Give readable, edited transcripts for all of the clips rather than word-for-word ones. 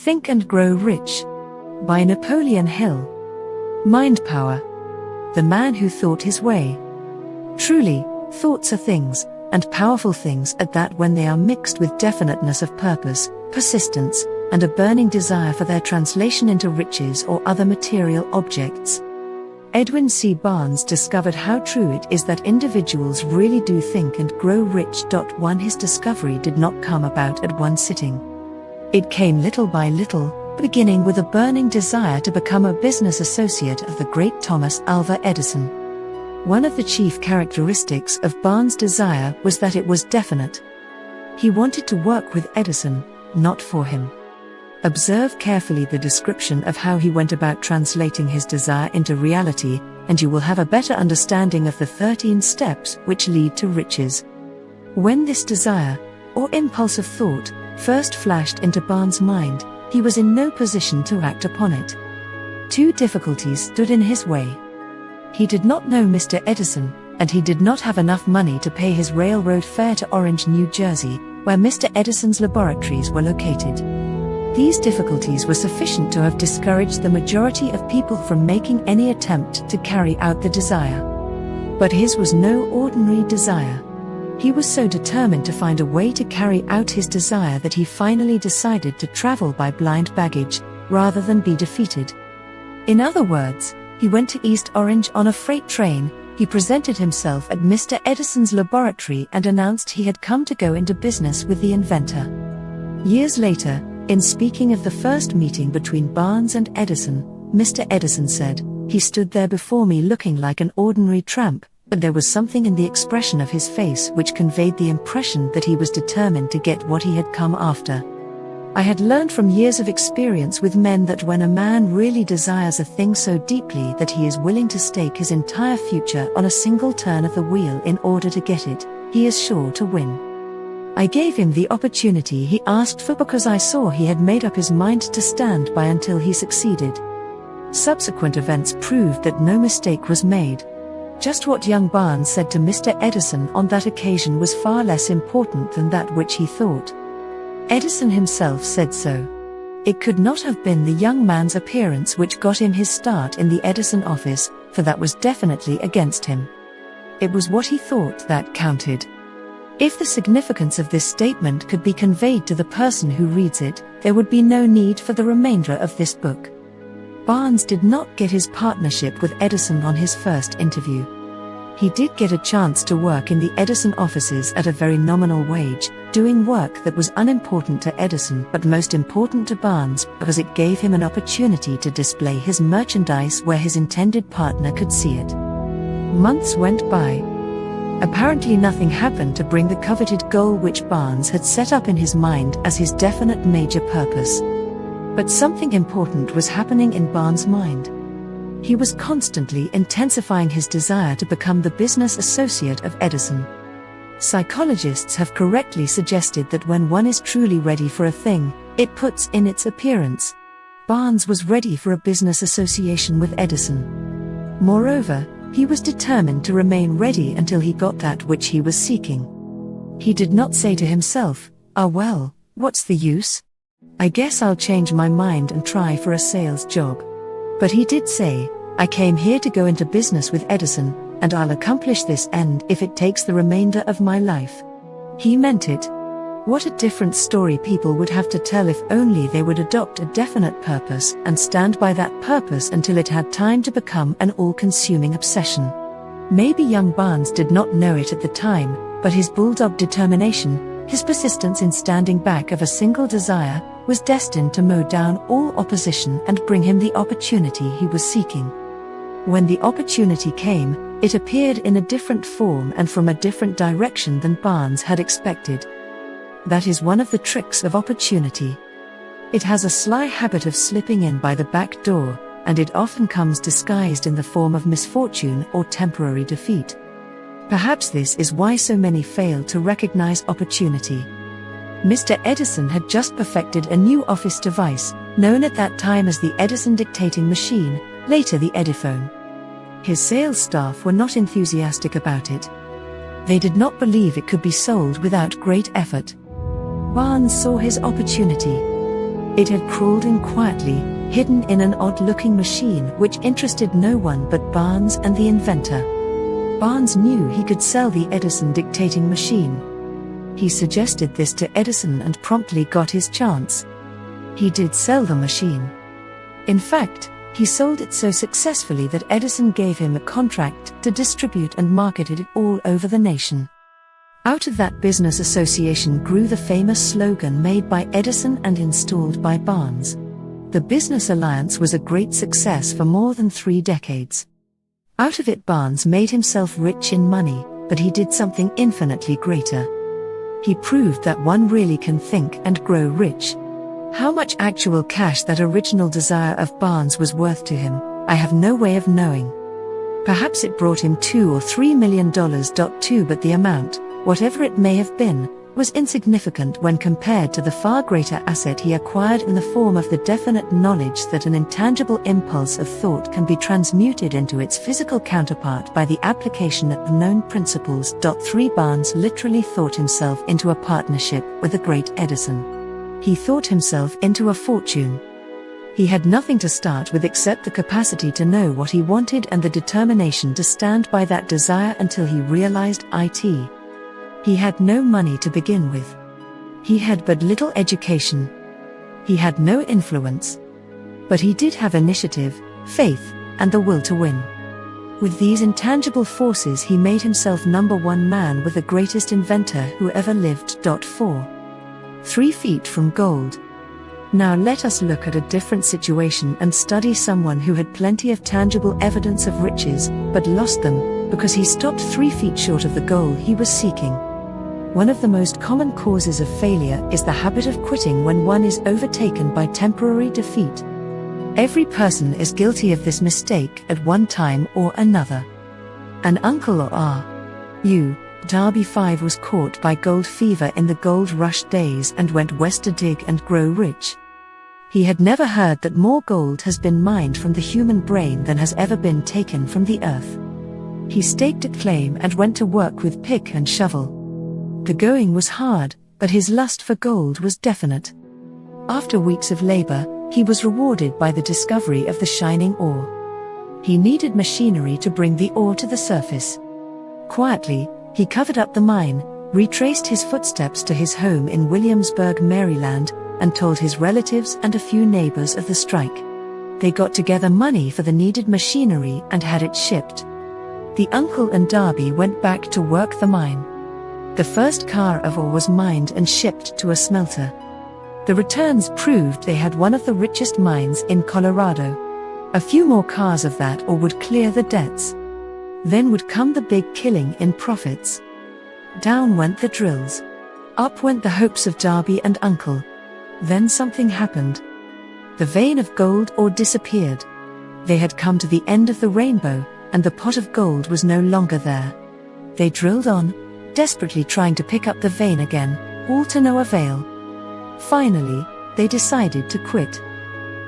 Think and Grow Rich by Napoleon Hill. MINDPOWER. The man who thought his way. Truly, thoughts are things, and powerful things at that, when they are mixed with definiteness of purpose, persistence, and a burning desire for their translation into riches or other material objects. Edwin C. Barnes discovered how true it is that individuals really do think and grow rich. His discovery did not come about at one sitting. It came little by little, beginning with a burning desire to become a business associate of the great Thomas Alva Edison. One of the chief characteristics of Barnes' desire was that it was definite. He wanted to work with Edison, not for him. Observe carefully the description of how he went about translating his desire into reality, and you will have a better understanding of the 13 steps which lead to riches. When this desire, or impulse of thought, first flashed into Barnes' mind, he was in no position to act upon it. Two difficulties stood in his way. He did not know Mr. Edison, and he did not have enough money to pay his railroad fare to Orange, New Jersey, where Mr. Edison's laboratories were located. These difficulties were sufficient to have discouraged the majority of people from making any attempt to carry out the desire. But his was no ordinary desire. He was so determined to find a way to carry out his desire that he finally decided to travel by blind baggage, rather than be defeated. In other words, he went to East Orange on a freight train. He presented himself at Mr. Edison's laboratory and announced he had come to go into business with the inventor. Years later, in speaking of the first meeting between Barnes and Edison, Mr. Edison said, "He stood there before me looking like an ordinary tramp, but there was something in the expression of his face which conveyed the impression that he was determined to get what he had come after." I had learned from years of experience with men that when a man really desires a thing so deeply that he is willing to stake his entire future on a single turn of the wheel in order to get it, he is sure to win. I gave him the opportunity he asked for because I saw he had made up his mind to stand by until he succeeded. Subsequent events proved that no mistake was made. Just what young Barnes said to Mr. Edison on that occasion was far less important than that which he thought. Edison himself said so. It could not have been the young man's appearance which got him his start in the Edison office, for that was definitely against him. It was what he thought that counted. If the significance of this statement could be conveyed to the person who reads it, there would be no need for the remainder of this book. Barnes did not get his partnership with Edison on his first interview. He did get a chance to work in the Edison offices at a very nominal wage, doing work that was unimportant to Edison but most important to Barnes because it gave him an opportunity to display his merchandise where his intended partner could see it. Months went by. Apparently nothing happened to bring the coveted goal which Barnes had set up in his mind as his definite major purpose. But something important was happening in Barnes' mind. He was constantly intensifying his desire to become the business associate of Edison. Psychologists have correctly suggested that when one is truly ready for a thing, it puts in its appearance. Barnes was ready for a business association with Edison. Moreover, he was determined to remain ready until he got that which he was seeking. He did not say to himself, "Ah well, what's the use? I guess I'll change my mind and try for a sales job." But he did say, "I came here to go into business with Edison, and I'll accomplish this end if it takes the remainder of my life." He meant it. What a different story people would have to tell if only they would adopt a definite purpose and stand by that purpose until it had time to become an all-consuming obsession. Maybe young Barnes did not know it at the time, but his bulldog determination, his persistence in standing back of a single desire, was destined to mow down all opposition and bring him the opportunity he was seeking. When the opportunity came, it appeared in a different form and from a different direction than Barnes had expected. That is one of the tricks of opportunity. It has a sly habit of slipping in by the back door, and it often comes disguised in the form of misfortune or temporary defeat. Perhaps this is why so many fail to recognize opportunity. Mr. Edison had just perfected a new office device, known at that time as the Edison dictating machine, later the Ediphone. His sales staff were not enthusiastic about it. They did not believe it could be sold without great effort. Barnes saw his opportunity. It had crawled in quietly, hidden in an odd-looking machine which interested no one but Barnes and the inventor. Barnes knew he could sell the Edison dictating machine. He suggested this to Edison and promptly got his chance. He did sell the machine. In fact, he sold it so successfully that Edison gave him a contract to distribute and market it all over the nation. Out of that business association grew the famous slogan made by Edison and installed by Barnes. The business alliance was a great success for more than 3 decades. Out of it, Barnes made himself rich in money, but he did something infinitely greater. He proved that one really can think and grow rich. How much actual cash that original desire of Barnes was worth to him, I have no way of knowing. Perhaps it brought him $2 or $3 million, but the amount, whatever it may have been, was insignificant when compared to the far greater asset he acquired in the form of the definite knowledge that an intangible impulse of thought can be transmuted into its physical counterpart by the application of the known principles. 3 Barnes literally thought himself into a partnership with the great Edison. He thought himself into a fortune. He had nothing to start with except the capacity to know what he wanted and the determination to stand by that desire until he realized it. He had no money to begin with. He had but little education. He had no influence. But he did have initiative, faith, and the will to win. With these intangible forces he made himself #1 man with the greatest inventor who ever lived. 4. 3 feet from gold. Now let us look at a different situation and study someone who had plenty of tangible evidence of riches, but lost them, because he stopped 3 feet short of the goal he was seeking. One of the most common causes of failure is the habit of quitting when one is overtaken by temporary defeat. Every person is guilty of this mistake at one time or another. An uncle or R.U. Darby 5 was caught by gold fever in the gold rush days and went west to dig and grow rich. He had never heard that more gold has been mined from the human brain than has ever been taken from the earth. He staked a claim and went to work with pick and shovel. The going was hard, but his lust for gold was definite. After weeks of labor, he was rewarded by the discovery of the shining ore. He needed machinery to bring the ore to the surface. Quietly, he covered up the mine, retraced his footsteps to his home in Williamsburg, Maryland, and told his relatives and a few neighbors of the strike. They got together money for the needed machinery and had it shipped. The uncle and Darby went back to work the mine. The first car of ore was mined and shipped to a smelter. The returns proved they had one of the richest mines in Colorado. A few more cars of that ore would clear the debts. Then would come the big killing in profits. Down went the drills. Up went the hopes of Darby and uncle. Then something happened. The vein of gold ore disappeared. They had come to the end of the rainbow, and the pot of gold was no longer there. They drilled on, desperately trying to pick up the vein again, all to no avail. Finally, they decided to quit.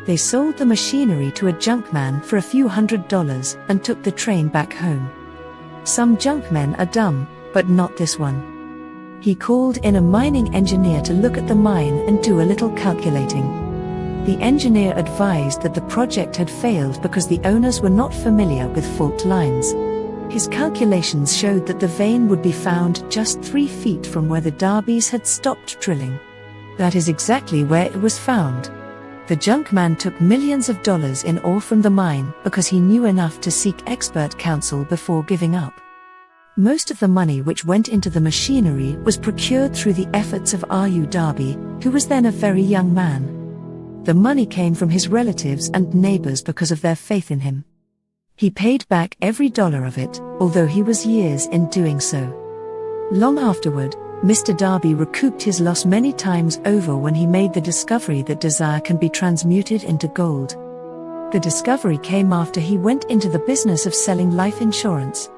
They sold the machinery to a junkman for a few $100s and took the train back home. Some junkmen are dumb, but not this one. He called in a mining engineer to look at the mine and do a little calculating. The engineer advised that the project had failed because the owners were not familiar with fault lines. His calculations showed that the vein would be found just 3 feet from where the Darbys had stopped drilling. That is exactly where it was found. The junkman took millions of dollars in ore from the mine because he knew enough to seek expert counsel before giving up. Most of the money which went into the machinery was procured through the efforts of R.U. Darby, who was then a very young man. The money came from his relatives and neighbors because of their faith in him. He paid back every dollar of it, although he was years in doing so. Long afterward, Mr. Darby recouped his loss many times over when he made the discovery that desire can be transmuted into gold. The discovery came after he went into the business of selling life insurance.